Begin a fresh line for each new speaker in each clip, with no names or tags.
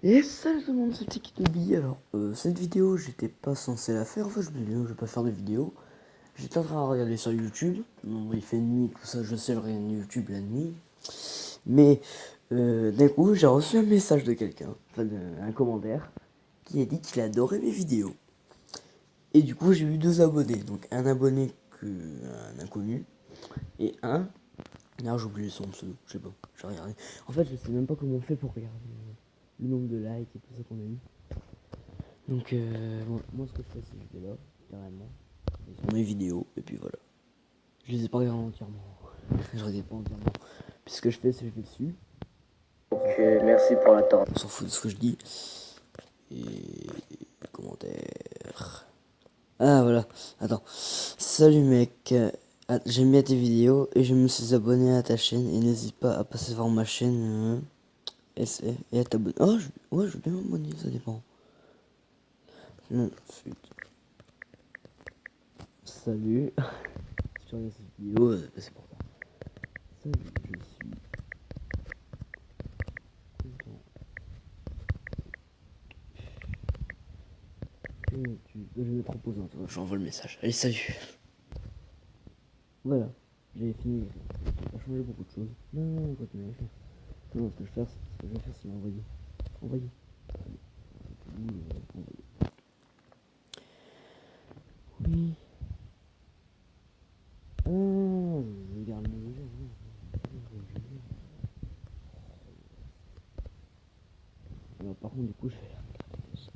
Et salut tout le monde, c'est Tiki Toby. Alors, cette vidéo, j'étais pas censé la faire. En fait, je me dis, je vais pas faire de vidéo. J'étais en train de regarder sur YouTube. Bon, il fait nuit, tout ça, je sais, le regarder YouTube la nuit. Mais, d'un coup, j'ai reçu un message de quelqu'un, enfin, un commentaire, qui a dit qu'il adorait mes vidéos. Et du coup, j'ai eu deux abonnés. Donc, un abonné, un inconnu, et un. Non, j'ai oublié son pseudo, je sais pas, j'ai regardé. En fait, je sais même pas comment on fait pour regarder le nombre de likes et tout ça qu'on a eu. Donc, moi, ce que je fais, c'est que je vais là, carrément, sur mes vidéos, et puis voilà. Je les ai pas regardées entièrement. Je regarde pas entièrement. Puis ce que je fais, c'est que je vais dessus. Donc, merci pour l'attente. On s'en fout de ce que je dis. Et commentaires. Ah, voilà. Attends. Salut, mec. J'aime bien tes vidéos et je me suis abonné à ta chaîne. Et n'hésite pas à passer voir ma chaîne et à t'abonner. Oh, ouais, je veux bien m'abonner, ça dépend. Non, salut. Si tu regardes cette vidéo, c'est pour toi. Salut, je suis content que je me propose un truc. J'envoie le message. Allez, salut. Voilà, j'ai fini. Ça a changé beaucoup de choses. Non, continuez à faire. Non, ce que je vais faire, c'est l'envoyer. Envoyer. Envoyer. Oui. Ah, je garde le jeu. Alors, par contre, du coup, je vais la regarder. C'est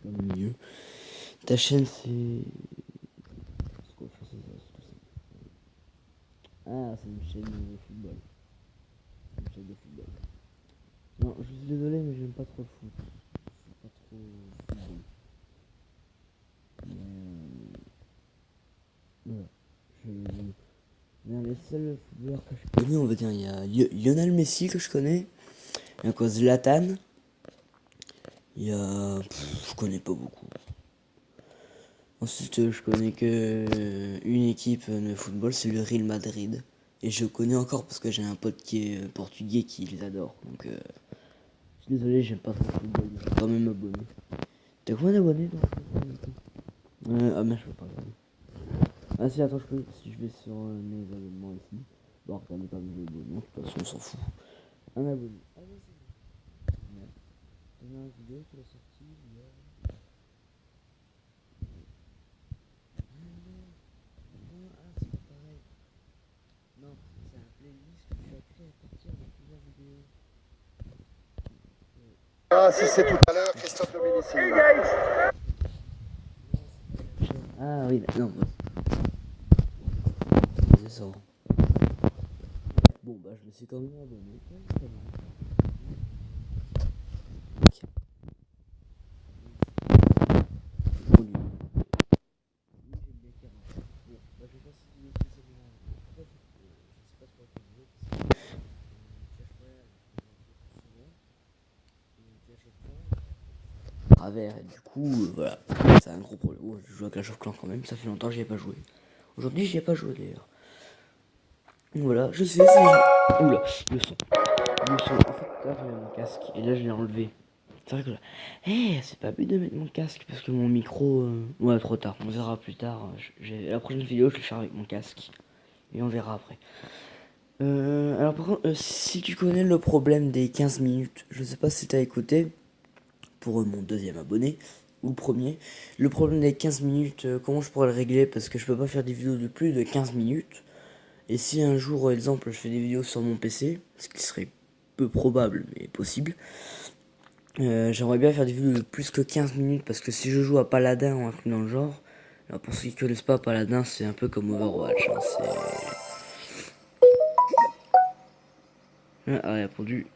quand même mieux. Ta chaîne, c'est. C'est quoi? Enfin, c'est ça. Ah, c'est une chaîne de football. Une chaîne de football. Non, je suis désolé, mais j'aime pas trop le foot. Je suis pas trop football. Voilà. Les seuls footballeurs que je connais, on va dire, il y a Lionel Messi que je connais. Il y a quoi, Zlatan. Il y a. Je connais pas beaucoup. Ensuite, je connais que une équipe de football, c'est le Real Madrid. Et je connais encore parce que j'ai un pote qui est portugais qui les adore. Donc, je suis désolé, j'aime pas trop le football, mais je vais quand même m'abonner. T'as combien d'abonnés toi? Ah, mais je peux pas regarder. Ah, si, attends, si je vais sur mes abonnements ici. Bon, regardez pas mes abonnements, de toute façon, on s'en fout. Un abonné. Ah, ouais, c'est bien. La dernière vidéo, tu l'as sortie hier. Non, c'est pas pareil. Non, c'est un playlist que tu as créé à partir de plusieurs vidéos.
Ah, si c'est tout à l'heure, Christophe Dominici.
Ah oui, non, c'est ça. Bon, bah, je me suis quand même abonné. Travers et du coup voilà, c'est un gros problème. Oh, je joue à Clash of Clans quand même, ça fait longtemps que j'y ai pas joué. Aujourd'hui j'y ai pas joué d'ailleurs. Voilà, je sais, c'est. Oula, le son. Le son. En fait, là j'avais mon casque et là je l'ai enlevé. C'est vrai que là. C'est pas but de mettre mon casque parce que mon micro. Ouais, trop tard, on verra plus tard. La prochaine vidéo je vais le faire avec mon casque. Et on verra après. Alors par contre, si tu connais le problème des 15 minutes, je sais pas si t'as écouté pour mon deuxième abonné ou le premier. Le problème des 15 minutes, comment je pourrais le régler parce que je peux pas faire des vidéos de plus de 15 minutes. Et si un jour, exemple, je fais des vidéos sur mon PC, ce qui serait peu probable mais possible, j'aimerais bien faire des vidéos de plus que 15 minutes parce que si je joue à Paladin ou un truc dans le genre, alors pour ceux qui connaissent pas Paladin, c'est un peu comme Overwatch. Hein, Ah, répondu.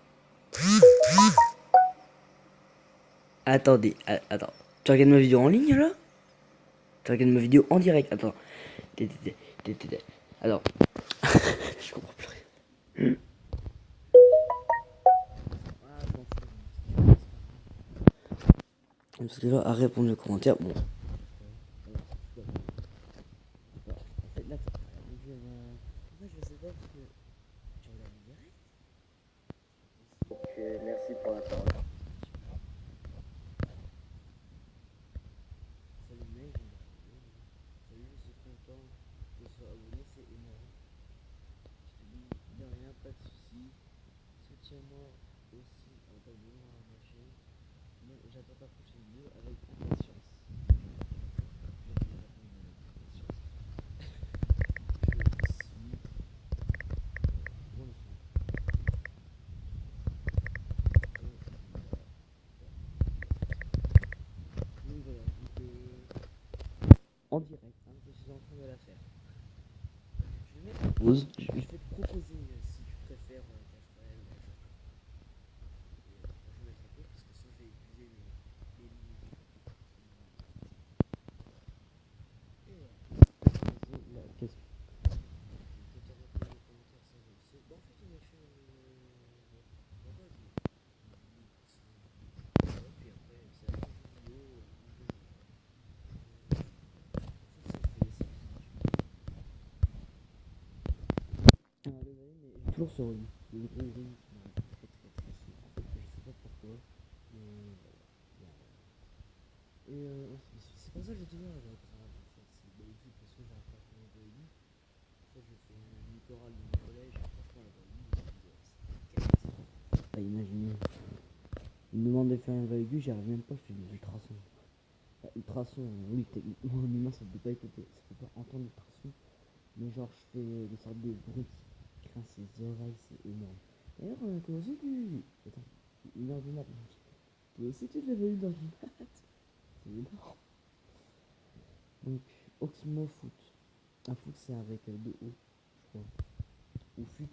Attendez, attends. Tu regardes ma vidéo en ligne là? Tu regardes ma vidéo en direct? Attends. Alors, je comprends plus rien. Parce que là, à répondre aux commentaires, bon.
Ok, merci pour l'attente.
j'attends ta prochaine vidéo avec impatience. En direct, hein, je suis en train de la faire. Je vais mettre pause, je vais te proposer si tu préfères Clash Royale ou Clash of Clans. Je vais mettre en pause parce que sinon je vais épuiser les limites. Et voilà. La question. Peut-être en mettre dans les commentaires, ça je le sais. Bon, en fait, on a fait bon, vas-y. Ouais, puis après, c'est la prochaine vidéo. Mais toujours sur le gros rhume qui m'arrête très souvent. En fait, je sais pas pourquoi. Mais voilà. Et c'est pour ça que j'ai toujours grave en fait. C'est d'habitude parce que j'arrive pas à faire un voyou. En fait, je fais une chorale dans mon collège. Franchement, la voyou, c'est imaginez. Il me demande de faire un voyou, j'y arrive même pas, je fais des ultrasons. Ultrasons, oui, techniquement, un humain ça peut pas écouter, ça peut pas entendre l'ultrason. Mais genre, je fais des sortes de bruits qui grincent ses oreilles, c'est énorme. D'ailleurs, comment ça tu... Attends, 1h du mat. Toi aussi tu te lèves à 1h du mat. C'est énorme. Donc, Oxmo Foot. Un foot c'est avec deux O, je crois. Ou fut,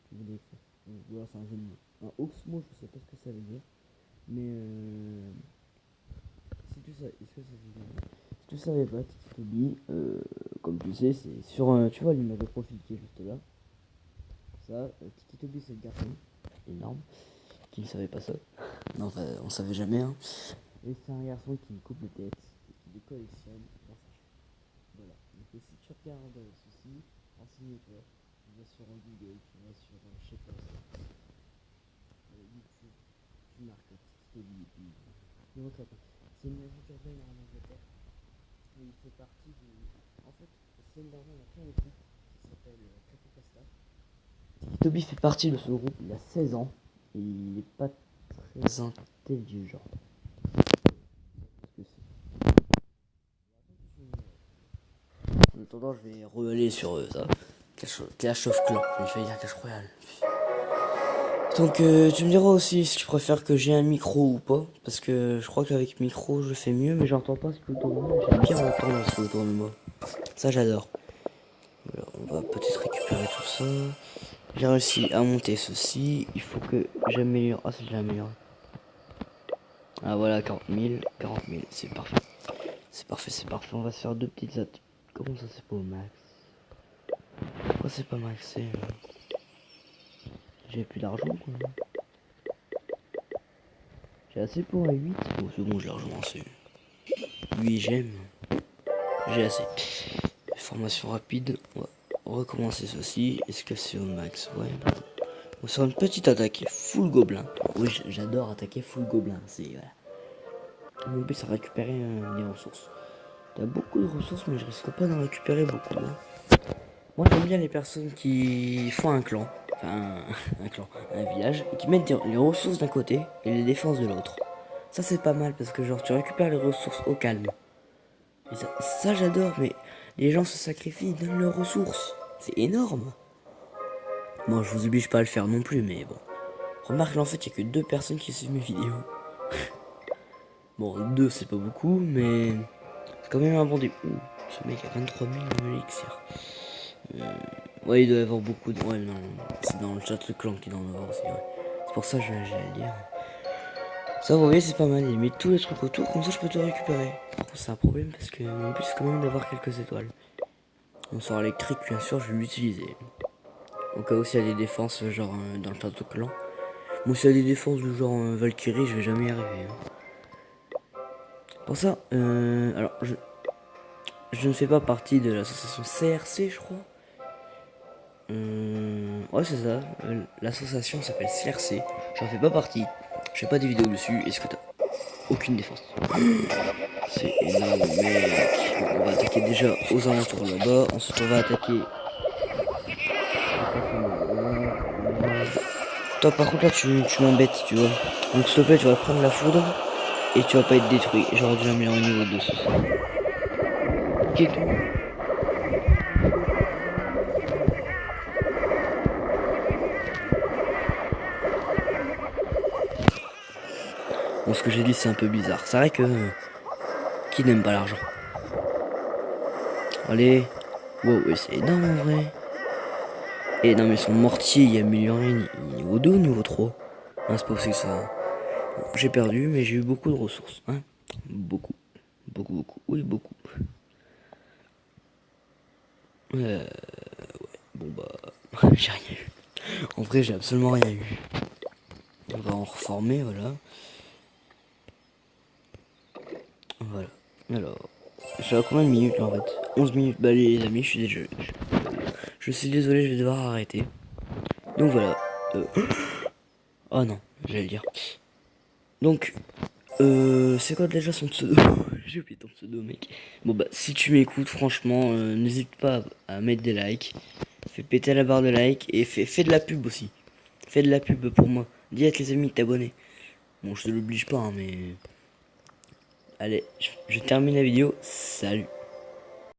tu voulais écrire. Voilà, c'est un jeu de mots. Un Oxmo, je sais pas ce que ça veut dire. Mais si tu sais, est-ce que ça veut dire? Si tu savais pas, Tiki Toby, comme tu sais, c'est sur tu vois l'image de profil qui est juste là. Ça, Tiki Toby c'est le garçon, énorme, qui ne savait pas ça. Non, enfin, on savait jamais. Hein. Et c'est un garçon qui coupe les têtes et qui les collectionne dans sa chambre. Voilà. Donc si tu regardes ceci, renseigne-toi. Tu vas sur Google, tu vas sur, je sais pas, YouTube, tu marques Tiki Toby et puis non, ça pas. C'est une maison urbaine en Angleterre. Et il fait partie du. En fait, c'est une d'argent, il a fait un groupe qui s'appelle Creepypasta. Tiki Toby fait partie de ce groupe, il a 16 ans. Et il est pas très intelligent, genre. En attendant, je vais re-aller sur ça. Clash of Clans, il fallait dire Clash Royale. Donc tu me diras aussi si tu préfères que j'ai un micro ou pas. Parce que je crois qu'avec micro je fais mieux, mais j'entends pas ce que autour de moi. J'aime bien entendre ce autour de moi. Ça j'adore. Voilà, on va peut-être récupérer tout ça. J'ai réussi à monter ceci. Il faut que j'améliore. Ah, c'est déjà amélioré. Ah voilà, 40 000. C'est parfait. C'est parfait. On va se faire deux petites attaques. Comment ça c'est pas au max? Pourquoi c'est pas maxé? J'ai plus d'argent quoi. J'ai assez pour un 8. Bon, c'est bon, j'ai largement assez. 8 j'aime. J'ai assez. Formation rapide. On va recommencer ceci. Est-ce que c'est au max? Ouais. On va faire une petite attaque full gobelin. Oui, j'adore attaquer full gobelin. C'est voilà. Mon but c'est de récupérer les ressources. T'as beaucoup de ressources, mais je risque pas d'en récupérer beaucoup. Hein. Moi j'aime bien les personnes qui font un clan. Enfin, un clan, un village. Et qui mettent les ressources d'un côté et les défenses de l'autre. Ça c'est pas mal parce que genre tu récupères les ressources au calme. Et ça j'adore, mais les gens se sacrifient, ils donnent leurs ressources. C'est énorme. Bon, je vous oblige pas à le faire non plus, mais bon. Remarque là en fait il y a que 2 personnes qui suivent mes vidéos. Bon, 2 c'est pas beaucoup, mais c'est quand même un bon début. Ce mec a 23 000 élixirs. Ouais, il doit y avoir beaucoup de... Ouais, non, c'est dans le chat le clan qui doit en avoir, c'est vrai. C'est pour ça que j'allais le dire. Ça, vous voyez, c'est pas mal. Il met tous les trucs autour, comme ça je peux tout récupérer. Par contre, c'est un problème parce que mon but c'est quand même d'avoir quelques étoiles. Mon sort électrique, bien sûr, je vais l'utiliser. Au cas où s'il y a des défenses, genre dans le château clan. Moi, s'il y a des défenses du genre Valkyrie, je vais jamais y arriver. Hein. Pour ça, alors, je ne fais pas partie de l'association CRC, je crois. Ouais, c'est ça. L'association s'appelle CRC. J'en fais pas partie. Je fais pas des vidéos dessus. Est-ce que t'as aucune défense? C'est énorme, mec. Bon, on va attaquer déjà aux alentours là-bas. Ensuite, on va attaquer. Toi, par contre, là, tu m'embêtes, tu vois. Donc, s'il te plaît, tu vas prendre la foudre. Et tu vas pas être détruit. J'aurais dû améliorer au niveau 2 ce soir. Ok. Bon, ce que j'ai dit, c'est un peu bizarre. C'est vrai que... qui n'aime pas l'argent? Allez. Wow, ouais, c'est énorme en vrai. Et non, mais son mortier, il est amélioré niveau 2 ou niveau 3? Non, c'est pas possible ça. Bon, j'ai perdu, mais j'ai eu beaucoup de ressources. Hein, beaucoup. Beaucoup, beaucoup. Oui, beaucoup. Bon bah... j'ai rien eu. En vrai, j'ai absolument rien eu. On va en reformer, voilà. Voilà. Alors... Je suis à combien de minutes là, en fait? 11 minutes. Bah les amis, je suis désolé. Je suis désolé, je vais devoir arrêter. Donc voilà. Oh non, j'allais le dire. Donc, c'est quoi déjà son pseudo? J'ai oublié ton pseudo, mec. Bon bah, si tu m'écoutes, franchement, n'hésite pas à mettre des likes. Fais péter la barre de like et fais de la pub aussi. Fais de la pub pour moi. Dis à tes amis de t'abonner. Bon, je te l'oblige pas, hein, mais... Allez, je termine la vidéo. Salut.